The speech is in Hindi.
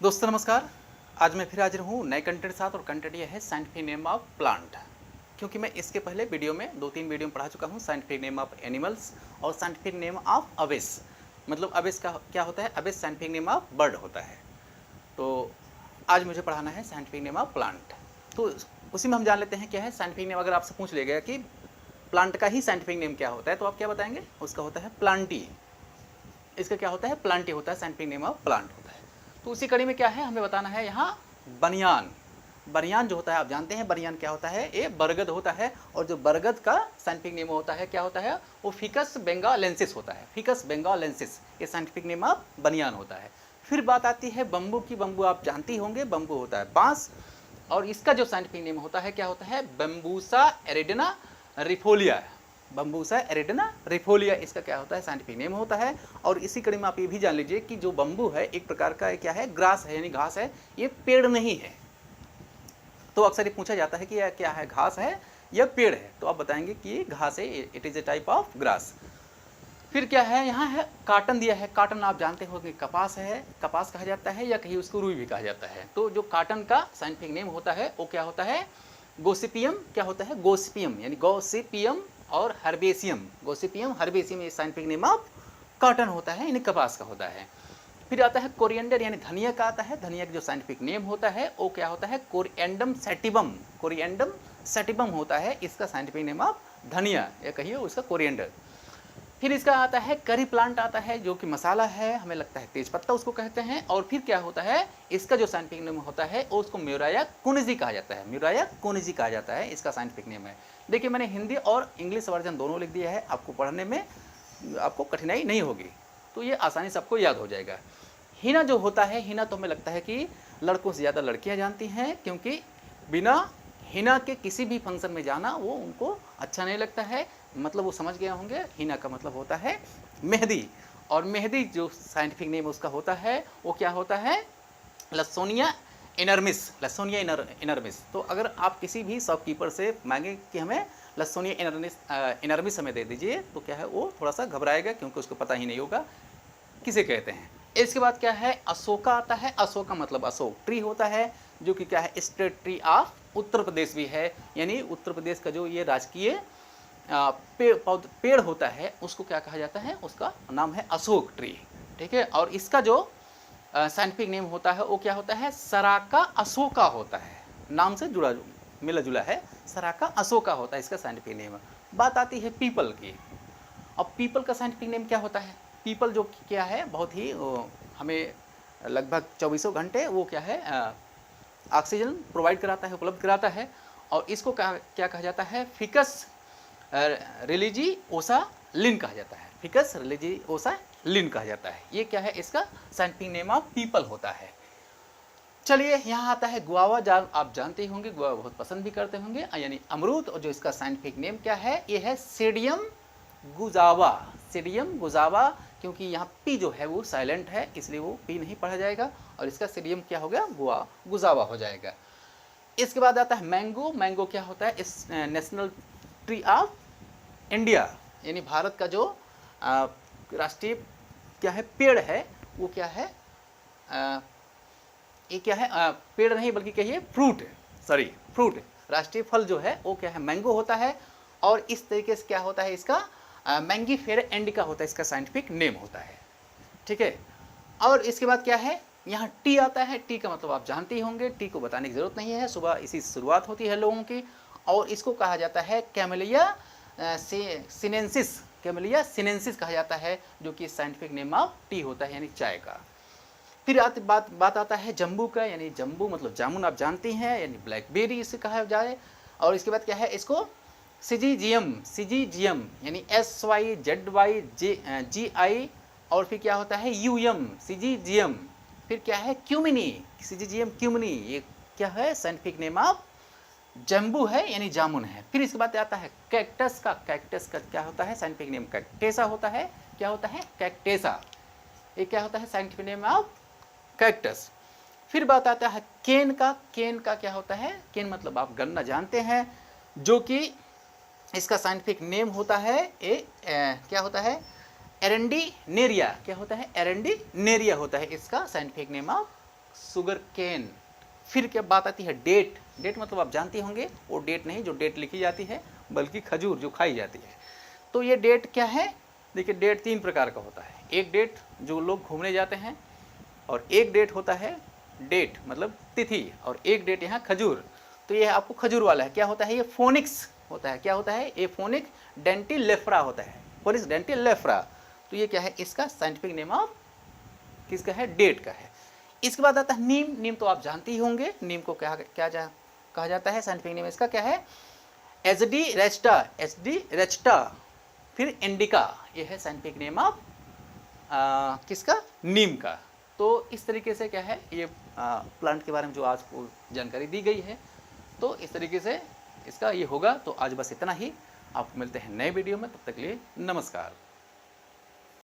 दोस्तों नमस्कार। आज मैं फिर हाजिर हूँ नए कंटेंट के साथ और कंटेंट ये है साइंटिफिक नेम ऑफ प्लांट। क्योंकि मैं इसके पहले वीडियो में 2-3 वीडियो में पढ़ा चुका हूँ साइंटिफिक नेम ऑफ एनिमल्स और साइंटिफिक नेम ऑफ अवेस। मतलब अवेस का क्या होता है, अवेस साइंटिफिक नेम ऑफ बर्ड होता है। तो आज मुझे पढ़ाना है साइंटिफिक नेम ऑफ प्लांट। तो उसी में हम जान लेते हैं क्या है साइंटिफिक नेम। अगर आपसे पूछ लिया गया कि प्लांट का ही साइंटिफिक नेम क्या होता है तो आप क्या बताएंगे? उसका होता है प्लांटी। इसका क्या होता है? प्लांटी होता है, साइंटिफिक नेम ऑफ प्लांट होता है। तो उसी कड़ी में क्या है हमें बताना है यहाँ बनियान। बनियान जो होता है आप जानते हैं बनियान क्या होता है, ये बरगद होता है। और जो बरगद का साइंटिफिक नेम होता है क्या होता है, वो फिकस बेंगालेंसिस होता है। फिकस बेंगालेंसिस ये साइंटिफिक नेम ऑफ बनियान होता है। फिर बात आती है बम्बू की। बम्बू आप जानती होंगे, बम्बू होता है बांस। और इसका जो साइंटिफिक नेम होता है क्या होता है, बम्बूसा एरिडना रिफोलिया। बम्बूसा एरिडना रिफोलिया इसका क्या होता है, साइंटिफिक नेम होता है। और इसी कड़ी में आप ये भी जान लीजिए कि जो बम्बू है एक प्रकार का क्या है, ग्रास है यानी घास है, ये पेड़ नहीं है। तो अक्सर ये पूछा जाता है कि यह क्या है, घास है या पेड़ है? तो आप बताएंगे कि ये घास है, it is a type of grass. फिर क्या है, यहाँ है काटन दिया है। काटन आप जानते हो कि कपास है, कपास कहा जाता है या कहीं उसको रुई भी कहा जाता है। तो जो काटन का साइंटिफिक नेम होता है वो क्या होता है, गोसिपियम। क्या होता है, गोसिपियम यानी गोसिपियम और हर्बेसियम। गोसिपियम हर्बेसियम ये साइंटिफिक नेम ऑफ काटन होता है, यानी कपास का होता है। फिर आता है कोरिएंडर यानी धनिया का आता है। धनिया का जो साइंटिफिक नेम होता है वो क्या होता है, कोरिएंडम सैटिवम। कोरिएंडम सैटिवम होता है इसका साइंटिफिक नेम ऑफ धनिया, या कहिए उसका कोरिएंडर। फिर इसका आता है करी प्लांट आता है, जो कि मसाला है, हमें लगता है तेज पत्ता उसको कहते हैं। और फिर क्या होता है, इसका जो साइंटिफिक नेम होता है वो उसको म्यूराया कुनिजी कहा जाता है। म्यूराया कुनिजी कहा जाता है, इसका साइंटिफिक नेम है। देखिए मैंने हिंदी और इंग्लिश वर्जन दोनों लिख दिया है, आपको पढ़ने में आपको कठिनाई नहीं होगी, तो ये आसानी से आपको याद हो जाएगा। हिना जो होता है, हिना तो हमें लगता है कि लड़कों से ज़्यादा लड़कियाँ जानती हैं, क्योंकि बिना हिना के किसी भी फंक्शन में जाना वो उनको अच्छा नहीं लगता है। मतलब वो समझ गए होंगे, हिना का मतलब होता है मेहंदी। और मेहंदी जो साइंटिफिक नेम उसका होता है वो क्या होता है, लसोनिया इनर्मिस। लसोनिया इनर्मिस। तो अगर आप किसी भी शॉपकीपर से मांगे कि हमें लसोनिया इनर्मिस हमें दे दीजिए, तो क्या है वो थोड़ा सा घबराएगा, क्योंकि उसको पता ही नहीं होगा किसे कहते हैं। इसके बाद क्या है, अशोका आता है। अशोका मतलब अशोक ट्री होता है, जो कि क्या है, state tree of Uttar Pradesh भी है। यानी उत्तर प्रदेश का जो ये राजकीय पेड़ होता है उसको क्या कहा जाता है, उसका नाम है अशोक ट्री। ठीक है। और इसका जो साइंटिफिक नेम होता है वो क्या होता है, सराका अशोका होता है। नाम से जुड़ा मिला जुला है, सराका अशोका होता है इसका साइंटिफिक नेम। बात आती है पीपल की। अब पीपल का साइंटिफिक नेम क्या होता है, पीपल जो क्या है बहुत ही हमें लगभग 24 घंटे वो क्या है, ऑक्सीजन प्रोवाइड कराता है, उपलब्ध कराता है। और इसको क्या कहा जाता है, फिकस रिलीजियोसा लिन कहा जाता है। फिकस रिलीजियोसा लिन कहा जाता है। ये क्या है, इसका साइंटिफिक नेम ऑफ पीपल होता है। चलिए यहाँ आता है गुआवा। आप जानते ही होंगे, गुआवा बहुत पसंद भी करते होंगे, यानी अमरूद। और जो इसका साइंटिफिक नेम क्या है, ये है सीडियम गुजावा। सीडियम गुजावा, क्योंकि यहाँ पी जो है वो साइलेंट है, इसलिए वो पी नहीं पढ़ा जाएगा, और इसका सीडियम क्या हो गया, गुजावा हो जाएगा। इसके बाद आता है मैंगो। मैंगो क्या होता है, इस नेशनल ट्री ऑफ इंडिया, यानी भारत का जो राष्ट्रीय क्या है पेड़ है वो क्या है, ये क्या है, पेड़ नहीं बल्कि कहिए फ्रूट, सॉरी फ्रूट। राष्ट्रीय फल जो है वो क्या है, मैंगो होता है। और इस तरीके से क्या होता है, इसका मैंगीफेरा इंडिका होता है, इसका साइंटिफिक नेम होता है। ठीक है। और इसके बाद क्या है, यहाँ टी आता है। टी का मतलब आप जानते ही होंगे, टी को बताने की जरूरत नहीं है, सुबह इसी शुरुआत होती है लोगों की। और इसको कहा जाता है कैमेलिया सिनेंसिस। कैमेलिया सिनेंसिस कहा जाता है, जो कि साइंटिफिक नेम ऑफ टी होता है, यानी चाय का। फिर बात आता है जम्बू का, यानी जम्बू मतलब जामुन आप जानते हैं, यानी ब्लैकबेरी इसे कहा जाए। और इसके बाद क्या है, इसको सिजीजियम। सिजीजियम यानी SYZYGI, और फिर क्या होता है यूएम, सिजीजियम। फिर क्या है क्यूमिनी, सिजीजियम क्यूमिनी, ये क्या है, साइंटिफिक नेम ऑफ जम्बू है, यानी जामुन है। फिर इसके बाद आता है कैक्टस का। कैक्टस का क्या होता है, साइंटिफिक नेम कैक्टेसा होता है। क्या होता है, कैक्टेसा। ये क्या होता है, साइंटिफिक नेम ऑफ कैक्टस। फिर बात आता है केन का। केन का क्या होता है, केन मतलब आप गन्ना जानते हैं, जो कि इसका साइंटिफिक नेम होता है क्या होता है, एरेंडी नेरिया। क्या होता है, एरेंडी नेरिया होता है इसका scientific name of sugarcane. फिर क्या बात आती है डेट। डेट मतलब आप जानते होंगे, वो डेट नहीं जो डेट लिखी जाती है, बल्कि खजूर जो खाई जाती है। तो ये डेट क्या है? देखिए डेट 3 प्रकार का होता है। एक डेट जो लोग घूमने जाते हैं, और एक डेट होता है डेट मतलब तिथि, और एक डेट यहाँ खजूर। तो ये आपको खजूर वाला है। क्या होता है? ये फोनिक्स होता है। क्या होता है? ये फोनिक डेंटिलेफ्रा होता है, फोनिक्स डेंटिलेफ्रा। तो ये क्या है? इसका साइंटिफिक नेम ऑफ किसका है? डेट का है। इसके बाद आता है नीम। नीम तो आप जानते ही होंगे, नीम को कहा जाता है, साइंटिफिक नेम इसका क्या है? HD Resta, HD Resta. फिर इंडिका, ये है साइंटिफिक नेम ऑफ किसका? नीम का। तो इस तरीके से क्या है, ये प्लांट के बारे में जो आज को जानकारी दी गई है, तो इस तरीके से इसका ये होगा। तो आज बस इतना ही। आपको मिलते हैं नए वीडियो में, तब तक के लिए नमस्कार।